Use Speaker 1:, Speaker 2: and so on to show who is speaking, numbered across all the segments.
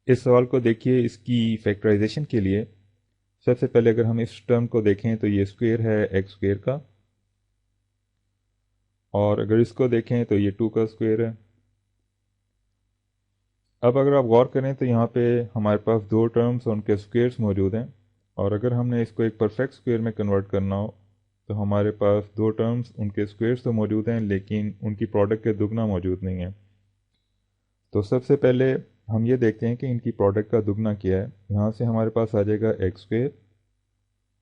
Speaker 1: इस सवाल को देखिए, इसकी फैक्टराइजेशन के लिए सबसे पहले अगर हम इस टर्म को देखें तो ये स्क्वायर है एक्स स्क्वायर का, और अगर इसको देखें तो ये 2 का स्क्वायर है। अब अगर आप गौर करें तो यहाँ पे हमारे पास दो टर्म्स और उनके स्क्वायर्स मौजूद हैं, और अगर हमने इसको एक परफेक्ट स्क्वायर में कन्वर्ट करना हो तो हमारे पास दो टर्म्स उनके स्क्वायर्स तो मौजूद हैं लेकिन उनकी प्रोडक्ट के दुगना मौजूद नहीं है। तो सबसे पहले हम ये देखते हैं कि इनकी प्रोडक्ट का दुगना क्या है। यहाँ से हमारे पास आ जाएगा एक्स स्क्वायर,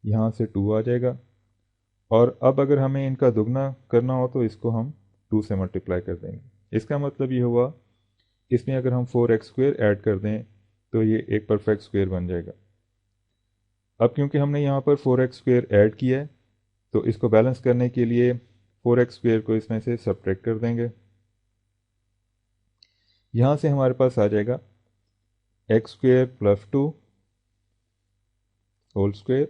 Speaker 1: यहाँ से 2 आ जाएगा, और अब अगर हमें इनका दुगना करना हो तो इसको हम 2 से मल्टीप्लाई कर देंगे। इसका मतलब ये हुआ, इसमें अगर हम 4x स्क्वायर ऐड कर दें तो ये एक परफेक्ट स्क्वायर बन जाएगा। अब क्योंकि हमने यहाँ पर 4x स्क्वायर ऐड किया है तो इसको बैलेंस करने के लिए 4x स्क्वायर को इसमें से सब्ट्रैक्ट कर देंगे। यहाँ से हमारे पास आ जाएगा x square plus 2 whole square.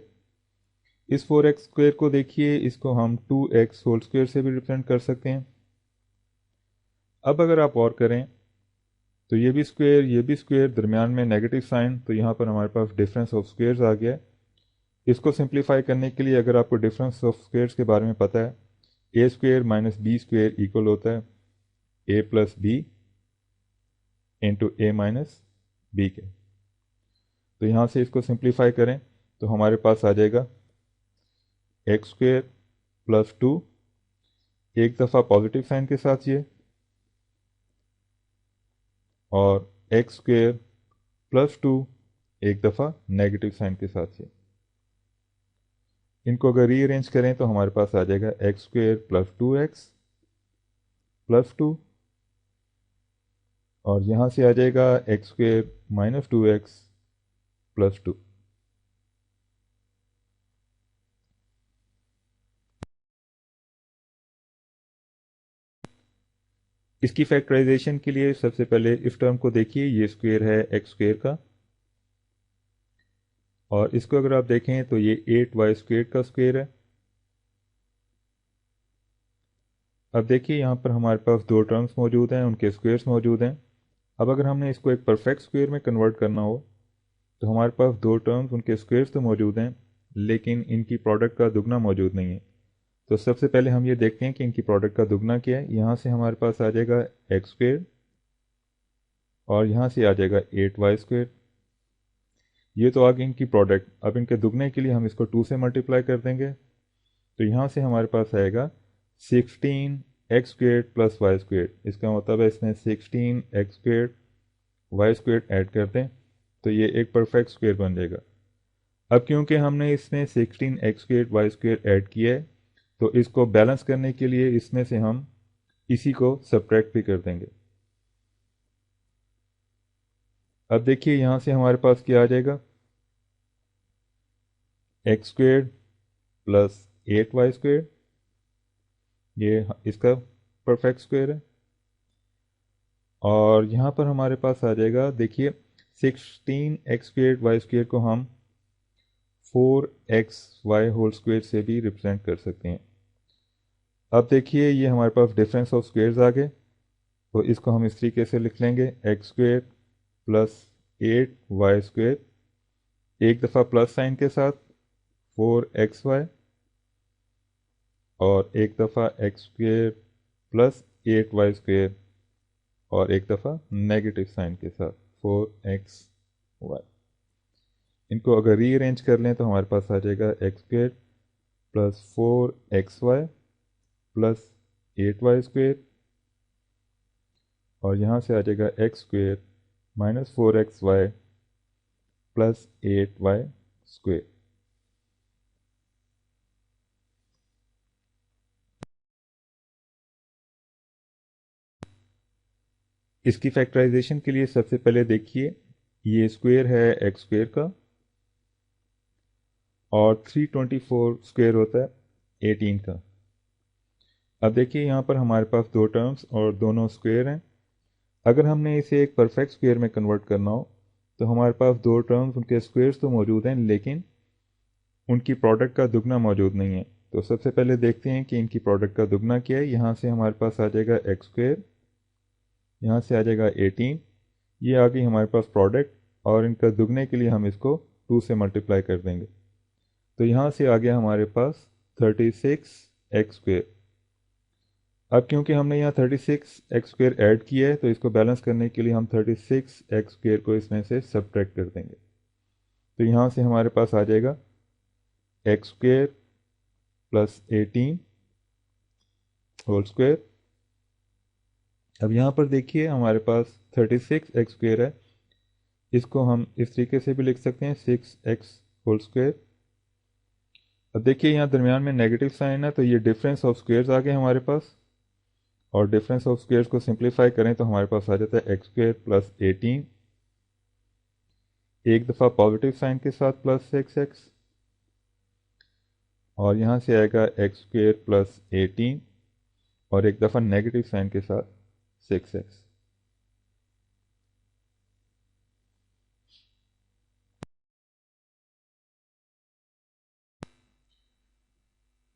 Speaker 1: इस 4x स्क्वायर को देखिए, इसको हम 2x होल स्क्वायर से भी रिप्रेजेंट कर सकते हैं। अब अगर आप और करें तो ये भी स्क्वायर, दरमियान में नेगेटिव साइन, तो यहाँ पर हमारे पास डिफरेंस ऑफ स्क्वायर्स आ गया है। इसको सिंप्लीफाई करने के लिए अगर आपको डिफरेंस ऑफ स्क्वायर्स के बारे में पता है, A square minus B square equal होता है A plus B into A minus B के। तो यहाँ से इसको सिंप्लीफाई करें तो हमारे पास आ जाएगा एक्स स्क्वायर प्लस 2, एक दफ़ा पॉजिटिव साइन के साथ ये, और एक्स स्क्वायर प्लस 2 एक दफ़ा नेगेटिव साइन के साथ ये। इनको अगर रीअरेंज करें तो हमारे पास आ जाएगा x square plus 2x plus 2, और यहाँ से आ जाएगा x square minus 2x plus 2। इसकी फैक्टराइजेशन के लिए सबसे पहले इस टर्म को देखिए, ये स्क्वायर है एक्स स्क्वायर का, और इसको अगर आप देखें तो ये 8y स्क्वायर का स्क्वायर है। अब देखिए यहाँ पर हमारे पास दो टर्म्स मौजूद हैं, उनके स्क्वायर्स मौजूद हैं। अब अगर हमने इसको एक परफेक्ट स्क्वायर में कन्वर्ट करना हो तो हमारे पास दो टर्म्स उनके स्क्वायर्स तो मौजूद हैं लेकिन इनकी प्रोडक्ट का दुगना मौजूद नहीं है। तो सबसे पहले हम ये देखते हैं कि इनकी प्रोडक्ट का दुगना क्या है। यहाँ से हमारे पास आ जाएगा एक्स स्क्वायर, और यहाँ से आ जाएगा 8y स्क्वायर। ये तो आ गई इनकी प्रोडक्ट। अब इनके दुगने के लिए हम इसको 2 से मल्टीप्लाई कर देंगे, तो यहाँ से हमारे पास आएगा 16x square plus Y square. इसका मतलब है इसमें 16x square Y square add कर दें तो ये एक परफेक्ट स्क्वायर बन जाएगा। अब क्योंकि हमने इसमें 16x square Y square add किया है तो इसको बैलेंस करने के लिए इसमें से हम इसी को सब्ट्रैक्ट भी कर देंगे। अब देखिए यहाँ से हमारे पास क्या आ जाएगा, x square plus 8y square, ये इसका परफेक्ट स्क्वायर है। और यहाँ पर हमारे पास आ जाएगा, देखिए 16x स्क्वायर वाई स्क्वायर को हम 4xy होल स्क्वायर से भी रिप्रेजेंट कर सकते हैं। अब देखिए ये हमारे पास डिफरेंस ऑफ स्क्वायर्स आ गए, तो इसको हम इस तरीके से लिख लेंगे, x square plus 8y square, एक दफ़ा प्लस साइन के साथ 4xy, और एक दफ़ा x square plus 8y square, और एक दफ़ा नेगेटिव साइन के साथ 4xy। इनको अगर रीअरेंज कर लें तो हमारे पास आ जाएगा x square plus 4xy plus 8y square, और यहाँ से आ जाएगा x square minus 4xy plus 8y square. इसकी फैक्टराइजेशन के लिए सबसे पहले देखिए, ये स्क्वायर है एक्स स्क्वायर का, और 324 स्क्वायर होता है 18 का। अब देखिए यहाँ पर हमारे पास दो टर्म्स और दोनों स्क्वायर हैं। अगर हमने इसे एक परफेक्ट स्क्वायर में कन्वर्ट करना हो तो हमारे पास दो टर्म्स उनके स्क्वायर्स तो मौजूद हैं लेकिन उनकी प्रोडक्ट का दुगना मौजूद नहीं है। तो सबसे पहले देखते हैं कि इनकी प्रोडक्ट का दुगना क्या है। यहाँ से हमारे पास आ जाएगा एक्स स्क्वायर, यहाँ से आ जाएगा 18, ये आ गई हमारे पास प्रोडक्ट। और इनका दुगने के लिए हम इसको 2 से मल्टीप्लाई कर देंगे। तो यहाँ से आ गया हमारे पास 36x²। अब क्योंकि हमने यहाँ 36x² ऐड किया है तो इसको बैलेंस करने के लिए हम 36x² को इसमें से सब्ट्रैक्ट कर देंगे। तो यहाँ से हमारे पास आ जाएगा x² प्लस 18 होल स्क्वायर। अब यहाँ पर देखिए हमारे पास 36x² है, इसको हम इस तरीके से भी लिख सकते हैं 6x होल स्क्वायर। अब देखिए यहाँ दरमियान में नेगेटिव साइन है तो ये डिफरेंस ऑफ स्क्वेयर्स आ गए हमारे पास, और डिफरेंस ऑफ स्क्वेयर्स को सिंप्लीफाई करें तो हमारे पास आ जाता है x² प्लस 18, एक दफ़ा पॉजिटिव साइन के साथ प्लस 6x, और यहाँ से आएगा x² प्लस 18 और एक दफ़ा नेगेटिव साइन के साथ 6x।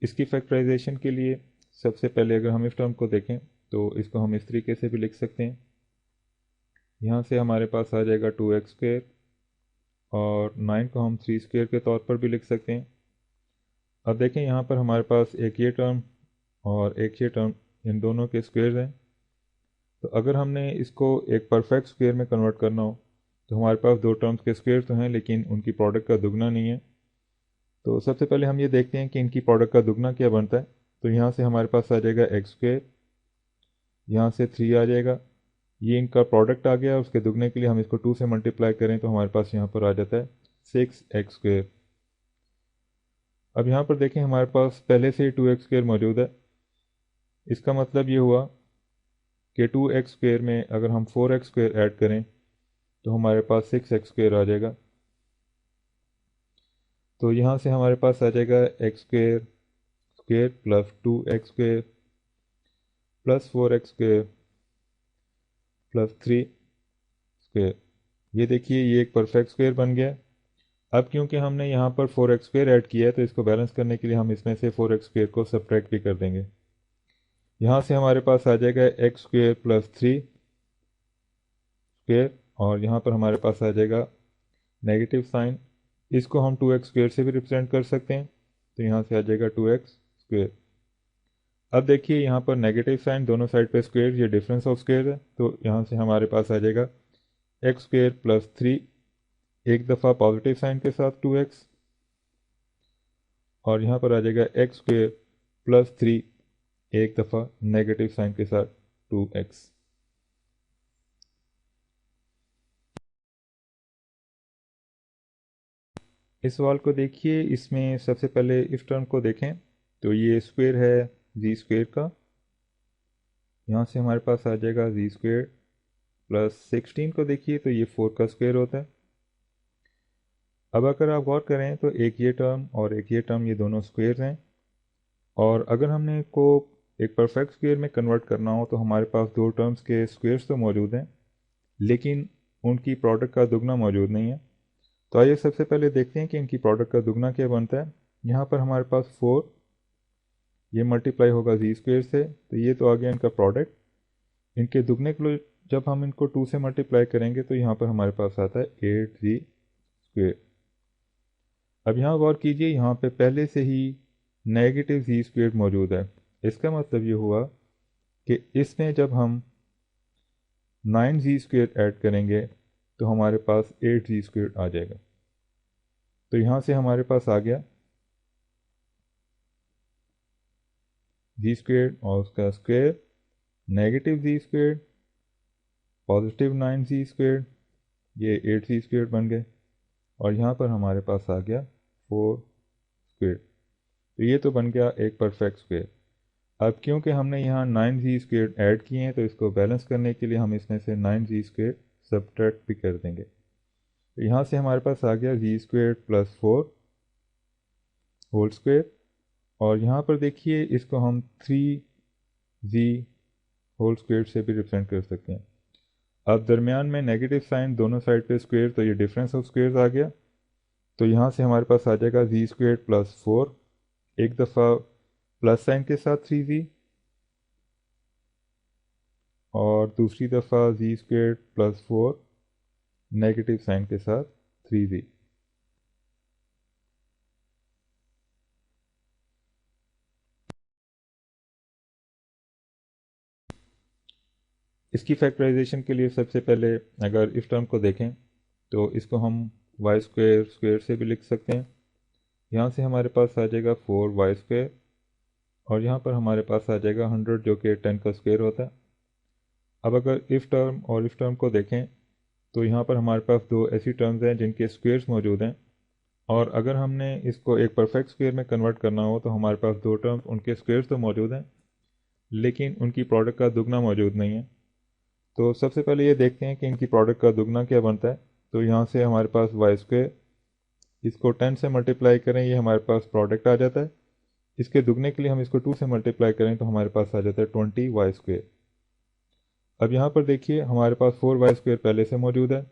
Speaker 1: इसकी फैक्टराइजेशन के लिए सबसे पहले अगर हम इस टर्म को देखें तो इसको हम इस तरीके से भी लिख सकते हैं। यहाँ से हमारे पास आ जाएगा 2x² और 9 को हम 3² के तौर पर भी लिख सकते हैं। अब देखें यहाँ पर हमारे पास एक ये टर्म और एक ये टर्म, इन दोनों के स्क्वेयर हैं। तो अगर हमने इसको एक परफेक्ट स्क्वेयर में कन्वर्ट करना हो तो हमारे पास दो टर्म्स के स्क्वेयर तो हैं लेकिन उनकी प्रोडक्ट का दुगना नहीं है। तो सबसे पहले हम ये देखते हैं कि इनकी प्रोडक्ट का दुगना क्या बनता है। तो यहाँ से हमारे पास आ जाएगा x², यहाँ से 3 आ जाएगा, ये इनका प्रोडक्ट आ गया। उसके दुगने के लिए हम इसको 2 से मल्टीप्लाई करें तो हमारे पास यहाँ पर आ जाता है 6x²। अब यहाँ पर देखें हमारे पास पहले से ही 2x² मौजूद है, इसका मतलब ये हुआ कि 2x² में अगर हम 4x² ऐड करें तो हमारे पास 6x² आ जाएगा। तो यहाँ से हमारे पास आ जाएगा x² plus 2x² plus 4x² plus 3x²। ये देखिए ये एक परफेक्ट स्क्वेयर बन गया। अब क्योंकि हमने यहाँ पर 4x² ऐड किया है तो इसको बैलेंस करने के लिए हम इसमें से 4x² को सब्ट्रैक्ट भी कर देंगे। यहाँ से हमारे पास आ जाएगा x² प्लस 3x², और यहाँ पर हमारे पास आ जाएगा नेगेटिव साइन, इसको हम 2x² से भी रिप्रेजेंट कर सकते हैं। तो यहाँ से आ जाएगा 2x²। अब देखिए यहाँ पर नेगेटिव साइन, दोनों साइड पे स्क्वेयर, ये डिफरेंस ऑफ स्क्वेयर है। तो यहाँ से हमारे पास आ जाएगा x² प्लस 3, एक दफ़ा पॉजिटिव साइन के साथ 2x, और यहाँ पर आ जाएगा x² प्लस 3, एक दफ़ा नेगेटिव साइन के साथ 2x। इस सवाल को देखिए, इसमें सबसे पहले इस टर्म को देखें तो ये स्क्वेयर है z² का, यहाँ से हमारे पास आ जाएगा z² प्लस 16 को देखिए तो ये 4 का स्क्वेयर होता है। अब अगर आप गौर करें तो एक ये टर्म और एक ये टर्म, ये दोनों स्क्वेयर्स हैं, और अगर हमने इसको एक परफेक्ट स्क्वेयर में कन्वर्ट करना हो तो हमारे पास दो टर्म्स के स्क्वेयर्स तो मौजूद हैं लेकिन उनकी प्रोडक्ट का दुगना मौजूद नहीं है। तो आइए सबसे पहले देखते हैं कि इनकी प्रोडक्ट का दुगना क्या बनता है। यहाँ पर हमारे पास 4, ये मल्टीप्लाई होगा z² से, तो ये तो आ गया इनका प्रोडक्ट। इनके दुगने के लिए जब हम इनको 2 से मल्टीप्लाई करेंगे तो यहाँ पर हमारे पास आता है 8z²। अब यहाँ गौर कीजिए, यहाँ पे पहले से ही नेगेटिव z² मौजूद है। इसका मतलब ये हुआ कि इसमें जब हम 9z² ऐड करेंगे तो हमारे पास 8z² आ जाएगा। तो यहाँ से हमारे पास आ गया z² और उसका square, negative z², positive 9z², ये 8z² बन गए, और यहाँ पर हमारे पास आ गया 4²। तो ये तो बन गया एक परफेक्ट स्क्वेयर। अब क्योंकि हमने यहाँ 9z² ऐड किए हैं तो इसको बैलेंस करने के लिए हम इसमें से 9z² सब्ट्रैक्ट भी कर देंगे। तो यहाँ से हमारे पास आ गया z² प्लस 4 होल स्क्वेयर, और यहाँ पर देखिए इसको हम 3z होल स्क्वेयर से भी रिप्रेजेंट कर सकते हैं। अब दरमियान में नेगेटिव साइन, दोनों साइड पे स्क्वेयर, तो ये डिफरेंस ऑफ स्क्वेयर्स आ गया। तो यहाँ से हमारे पास आ जाएगा z² प्लस 4, एक दफ़ा प्लस साइन के साथ 3z, और दूसरी दफ़ा z² प्लस 4 नेगेटिव साइन के साथ 3z। इसकी फैक्टराइजेशन के लिए सबसे पहले अगर इस टर्म को देखें तो इसको हम वाई स्क्वेयर स्क्वेयर से भी लिख सकते हैं। यहाँ से हमारे पास आ जाएगा 4y स्क्वेयर और यहाँ पर हमारे पास आ जाएगा 100 जो कि 10 का स्क्वेयर होता है। अब अगर इस टर्म और इस टर्म को देखें तो यहाँ पर हमारे पास दो ऐसी टर्म्स हैं जिनके स्क्वेयर्स मौजूद हैं, और अगर हमने इसको एक परफेक्ट स्क्वेयर में कन्वर्ट करना हो तो हमारे पास दो टर्म्स उनके स्क्वेयर्स तो मौजूद हैं लेकिन उनकी प्रोडक्ट का दुगना मौजूद नहीं है। तो सबसे पहले ये देखते हैं कि इनकी प्रोडक्ट का दुगना क्या बनता है। तो यहाँ से हमारे पास वाई स्क्वेयर, इसको 10 से मल्टीप्लाई करें, ये हमारे पास प्रोडक्ट आ जाता है। इसके दुगने के लिए हम इसको 2 से मल्टीप्लाई करें तो हमारे पास आ जाता है 20y स्क्वेयर। अब यहाँ पर देखिए हमारे पास 4y स्क्वेयर पहले से मौजूद है।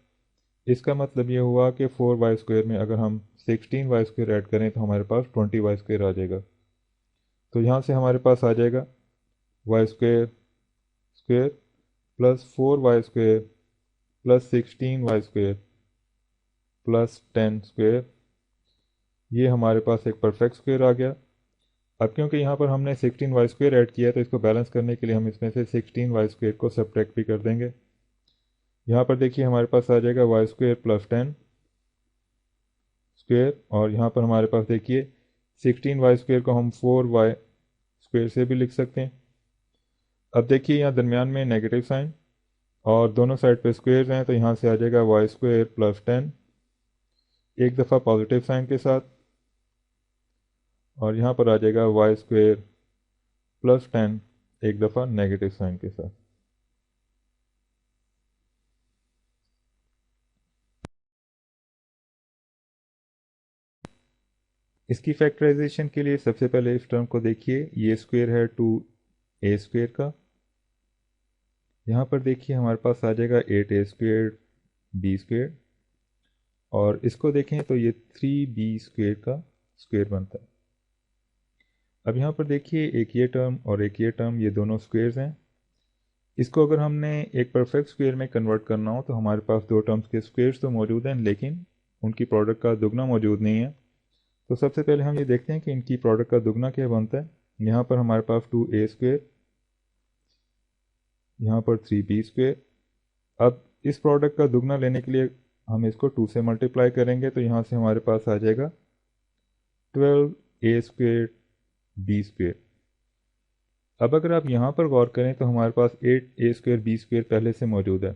Speaker 1: इसका मतलब ये हुआ कि 4y स्क्वेयर में अगर हम 16y स्क्वेयर ऐड करें तो हमारे पास 20y स्क्वेयर आ जाएगा। तो यहाँ से हमारे पास आ जाएगा y square square plus 4y square plus 16y square plus 10 square, ये हमारे पास एक परफेक्ट स्क्वेयर आ गया। अब क्योंकि यहाँ पर हमने 16y स्क्वेयर ऐड किया है तो इसको बैलेंस करने के लिए हम इसमें से 16y स्क्वेयर को सब्ट्रैक्ट भी कर देंगे। यहाँ पर देखिए हमारे पास आ जाएगा y स्क्वेयर प्लस 10 स्क्वेयर, और यहाँ पर हमारे पास देखिए 16y स्क्वेयर को हम 4y स्क्वेयर से भी लिख सकते हैं। अब देखिए यहाँ दरमियान में नेगेटिव साइन और दोनों साइड पे स्क्वेयर हैं तो यहाँ से आ जाएगा y स्क्वेयर प्लस 10 एक दफ़ा पॉजिटिव साइन के साथ, और यहाँ पर आ जाएगा y स्क्वेयर प्लस 10 एक दफ़ा नेगेटिव साइन के साथ। इसकी फैक्टराइजेशन के लिए सबसे पहले इस टर्म को देखिए, ये स्क्वेयर है 2a स्क्वेयर का। यहाँ पर देखिए हमारे पास आ जाएगा 8a स्क्वेयर b स्क्वेयर, और इसको देखें तो ये 3b स्क्वेयर का स्क्वेयर बनता है। अब यहाँ पर देखिए एक ये टर्म और एक ये टर्म, ये दोनों स्क्वेयर्स हैं। इसको अगर हमने एक परफेक्ट स्क्वेयर में कन्वर्ट करना हो तो हमारे पास दो टर्म्स के स्क्वेयर्स तो मौजूद हैं लेकिन उनकी प्रोडक्ट का दुगना मौजूद नहीं है। तो सबसे पहले हम ये देखते हैं कि इनकी प्रोडक्ट का दुगना क्या बनता है। यहाँ पर हमारे पास 2a स्क्वेयर, यहाँ पर 3b स्क्वेयर। अब इस प्रोडक्ट का दुगना लेने के लिए हम इसको 2 से मल्टीप्लाई करेंगे तो यहाँ से हमारे पास आ जाएगा 12a स्क्वेयर b स्क्वेयर। अब अगर आप यहाँ पर गौर करें तो हमारे पास 8a स्क्वेयर b स्क्वेयर पहले से मौजूद है।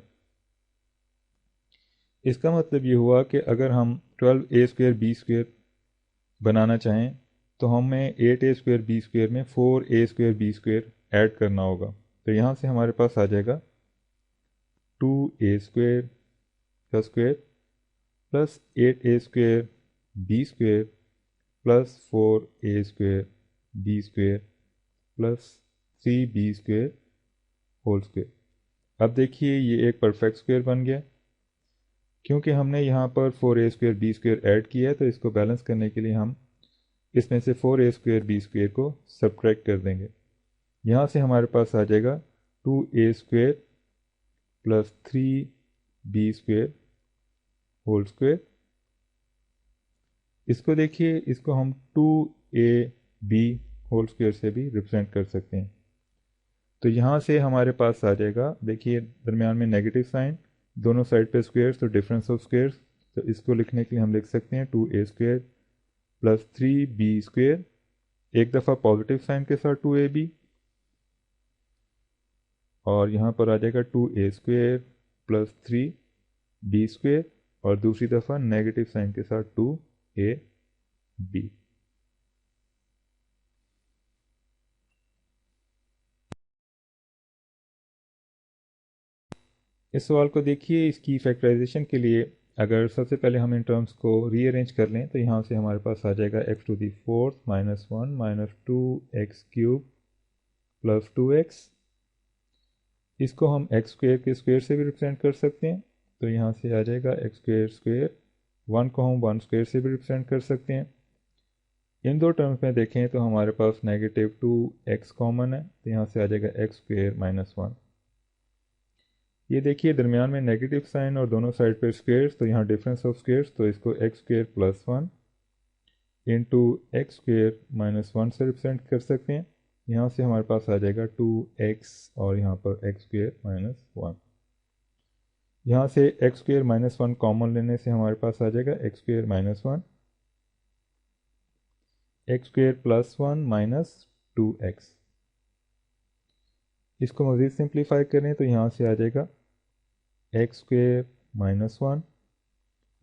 Speaker 1: इसका मतलब ये हुआ कि अगर हम 12a स्क्वेयर b स्क्वेयर बनाना चाहें तो हमें 8a स्क्वेयर b स्क्वेयर में 4a square b square add करना होगा। तो यहाँ से हमारे पास आ जाएगा 2a स्क्वेयर का square plus 8a square b square plus 4a square b square plus 3b square whole square. अब देखिए ये एक परफेक्ट स्क्वेयर बन गया। क्योंकि हमने यहाँ पर 4a square b square add किया है तो इसको बैलेंस करने के लिए हम इसमें से 4a स्क्वेयर b स्क्वेयर को सब्ट्रैक्ट कर देंगे। यहाँ से हमारे पास आ जाएगा 2a square plus 3b square whole square. इसको देखिए, इसको हम 2ab होल स्क्वेयर से भी रिप्रेजेंट कर सकते हैं। तो यहाँ से हमारे पास आ जाएगा, देखिए दरमियान में नेगेटिव साइन, दोनों साइड पे स्क्वेयर्स तो डिफरेंस ऑफ स्क्वेयर्स। तो इसको लिखने के लिए हम लिख सकते हैं 2a square plus 3b square, एक दफ़ा पॉजिटिव साइन के साथ 2ab, और यहाँ पर आ जाएगा 2a square plus 3b square, और दूसरी दफ़ा नेगेटिव साइन के साथ 2ab। इस सवाल को देखिए, इसकी फैक्टराइजेशन के लिए अगर सबसे पहले हम इन टर्म्स को रीअरेंज कर लें तो यहाँ से हमारे पास आ जाएगा x to the fourth minus 1 minus 2x cube plus 2x। इसको हम x स्क्वेयर के स्क्वेयर से भी रिप्रेजेंट कर सकते हैं। तो यहाँ से आ जाएगा x स्क्वेयर स्क्वेयर, 1 को हम 1 स्क्वेयर से भी रिप्रेजेंट कर सकते हैं। इन दो टर्म्स में देखें तो हमारे पास नेगेटिव 2x कॉमन है तो यहाँ से आ जाएगा x स्क्वेयर माइनस 1। ये देखिए दरमियान में नेगेटिव साइन और दोनों साइड पे स्क्वेयर्स, तो यहाँ डिफरेंस ऑफ स्क्वेयर्स, तो इसको x square plus one into x square minus one से रिप्रेजेंट कर सकते हैं। यहाँ से हमारे पास आ जाएगा 2x और यहाँ पर एक्स स्क्वेयर माइनस वन। यहाँ से x square minus one common लेने से हमारे पास आ जाएगा x square minus one, x square plus one minus 2x। इसको मज़ीद सिंप्लीफाई करें तो यहाँ से आ जाएगा एक्स स्क्वेयर माइनस वन।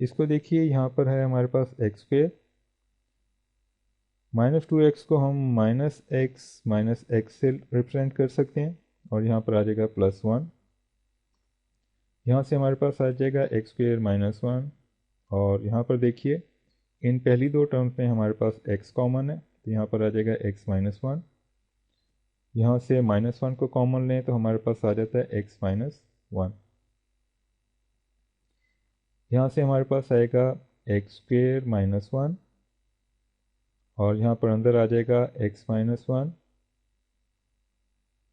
Speaker 1: इसको देखिए यहाँ पर है हमारे पास एक्स स्क्वेयर, माइनस 2x को हम माइनस एक्स से रिप्रेजेंट कर सकते हैं और यहाँ पर आ जाएगा प्लस वन। यहाँ से हमारे पास आ जाएगा एक्स स्क्वेयर माइनस वन और यहाँ पर देखिए इन पहली दो टर्म्स में हमारे पास x कॉमन है, तो यहाँ पर आ जाएगा x माइनस वन। यहाँ से माइनस वन को कॉमन लें तो हमारे पास आ जाता है x माइनस वन। यहाँ से हमारे पास आएगा एक्स स्क्वेयर माइनस वन और यहाँ पर अंदर आ जाएगा x minus one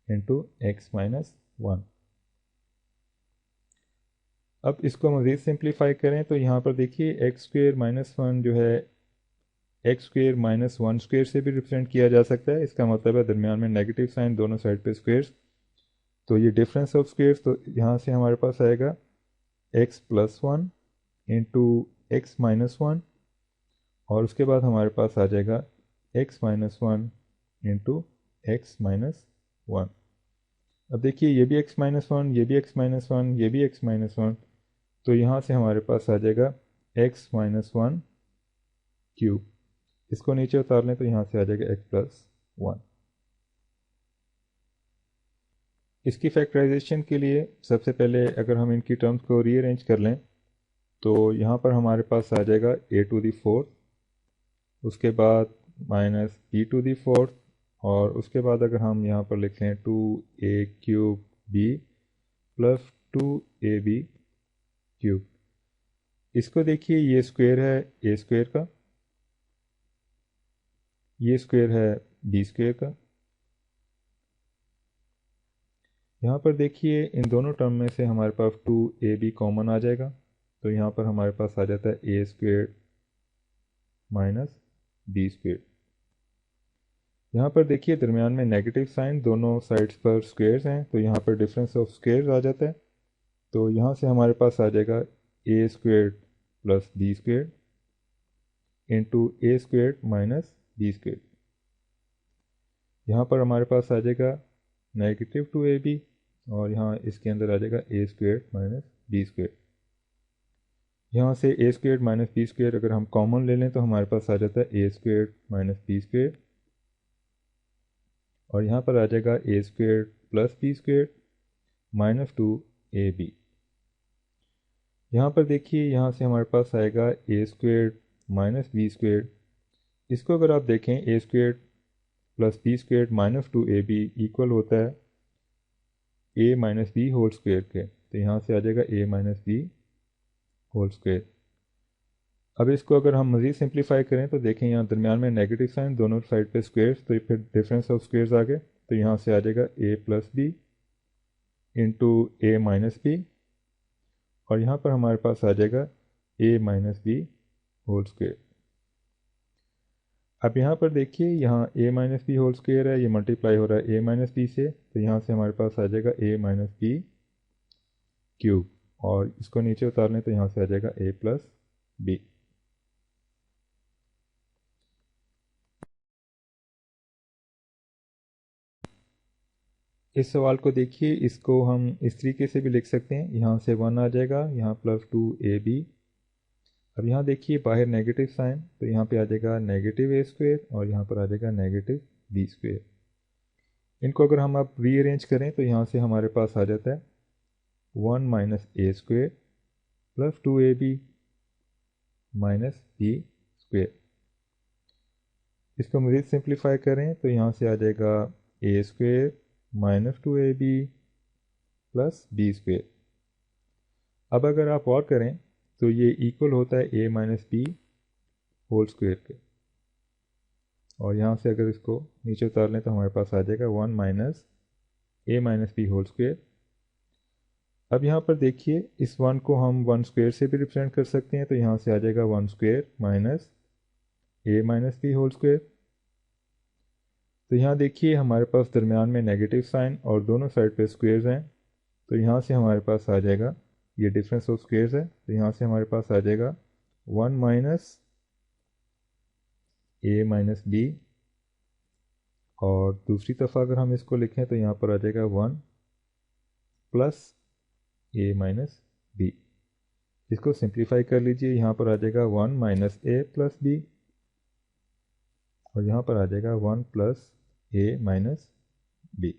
Speaker 1: into x minus one. अब इसको मज़ीद सिंप्लीफाई करें तो यहाँ पर देखिए एक्स स्क्वेयर माइनस वन जो है x square minus one square से भी रिप्रेजेंट किया जा सकता है। इसका मतलब है दरमियान में नेगेटिव साइन, दोनों साइड पे स्क्वेयर्स, तो ये डिफरेंस ऑफ स्क्वेयर्स, तो यहाँ से हमारे पास आएगा x plus one into x minus one और उसके बाद हमारे पास आ जाएगा x minus one into x minus one. अब देखिए ये भी एक्स माइनस वन, ये भी एक्स माइनस वन, ये भी एक्स माइनस वन, तो यहाँ से हमारे पास आ जाएगा एक्स माइनस वन क्यूब। इसको नीचे उतार लें तो यहाँ से आ जाएगा एक्स प्लस वन। इसकी फैक्टराइजेशन के लिए सबसे पहले अगर हम इनकी टर्म्स को रीअरेंज कर लें तो यहाँ पर हमारे पास आ जाएगा a टू दी फोर्थ, उसके बाद minus b to the fourth और उसके बाद अगर हम यहाँ पर लिख लें 2a cube b plus 2ab cube. इसको देखिए ये स्क्वायर है a स्क्वायर का, ये स्क्वायर है b स्क्वायर का। यहाँ पर देखिए इन दोनों टर्म में से हमारे पास 2ab कॉमन आ जाएगा, तो यहाँ पर हमारे पास आ जाता है a square minus b square. यहाँ पर देखिए दरमियान में नेगेटिव साइन, दोनों साइड्स पर स्क्वेयर्स हैं, तो यहाँ पर डिफरेंस ऑफ स्क्वेयर्स आ जाता है। तो यहाँ से हमारे पास आ जाएगा a square plus b square into a square minus b square. यहाँ पर हमारे पास आ जाएगा नेगेटिव 2ab और यहाँ इसके अंदर आ जाएगा a square minus b square. यहाँ से a square minus b square अगर हम कॉमन ले लें तो हमारे पास आ जाता है a square minus b square और यहाँ पर आ जाएगा a square plus b square minus 2ab। यहाँ पर देखिए यहाँ से हमारे पास आएगा a square minus b square. इसको अगर आप देखें a square plus b square minus 2ab equal होता है a minus b whole square के, तो यहाँ से आ जाएगा a minus b whole square. अब इसको अगर हम मज़ीद सिंप्लीफाई करें तो देखें यहाँ दरमियान में नेगेटिव साइन, दोनों साइड पे स्क्वेयर्स, तो फिर डिफरेंस ऑफ स्क्वेयर्स आ गए, तो यहाँ से आ जाएगा a plus B into A minus b और यहाँ पर हमारे पास आ जाएगा a minus b whole square. अब यहाँ पर देखिए यहाँ a minus b whole square है, ये मल्टीप्लाई हो रहा है a माइनस बी से, तो यहाँ से हमारे पास आ जाएगा a माइनस बी क्यूब और इसको नीचे उतार लें तो यहाँ से आ जाएगा a प्लस बी। इस सवाल को देखिए, इसको हम इस तरीके से भी लिख सकते हैं, यहाँ से वन आ जाएगा, यहाँ प्लस 2ab। अब यहाँ देखिए बाहर नेगेटिव साइन, तो यहाँ पे आ जाएगा नेगेटिव a स्क्वेयर और यहाँ पर आ जाएगा नेगेटिव b स्क्वेयर। इनको अगर हम अब रीअरेंज करें तो यहाँ से हमारे पास आ जाता है 1 minus a square plus 2ab minus b square. इसको मज़ीद सिंप्लीफाई करें तो यहाँ से आ जाएगा a square minus 2ab plus b square. अब अगर आप और करें तो ये इक्वल होता है a minus b whole square के और यहाँ से अगर इसको नीचे उतार लें तो हमारे पास आ जाएगा 1 minus a minus b whole square अब यहाँ पर देखिए इस वन को हम वन स्क्वेयर से भी रिप्रेजेंट कर सकते हैं, तो यहाँ से आ जाएगा वन स्क्वेयर माइनस ए माइनस बी होल स्क्वेयर। तो यहाँ देखिए हमारे पास दरमियान में नेगेटिव साइन और दोनों साइड पे स्क्वेयर्स हैं, तो यहाँ से हमारे पास आ जाएगा, ये डिफरेंस ऑफ स्क्वेयर्स है, तो यहाँ से हमारे पास आ जाएगा वन माइनस ए माइनस बी, और दूसरी तरफ अगर हम इसको लिखें तो यहाँ पर आ जाएगा वन प्लस ए माइनस बी। इसको सिंप्लीफाई कर लीजिए, यहाँ पर आ जाएगा वन माइनस ए प्लस बी, और यहाँ पर आ जाएगा वन प्लस ए माइनस बी।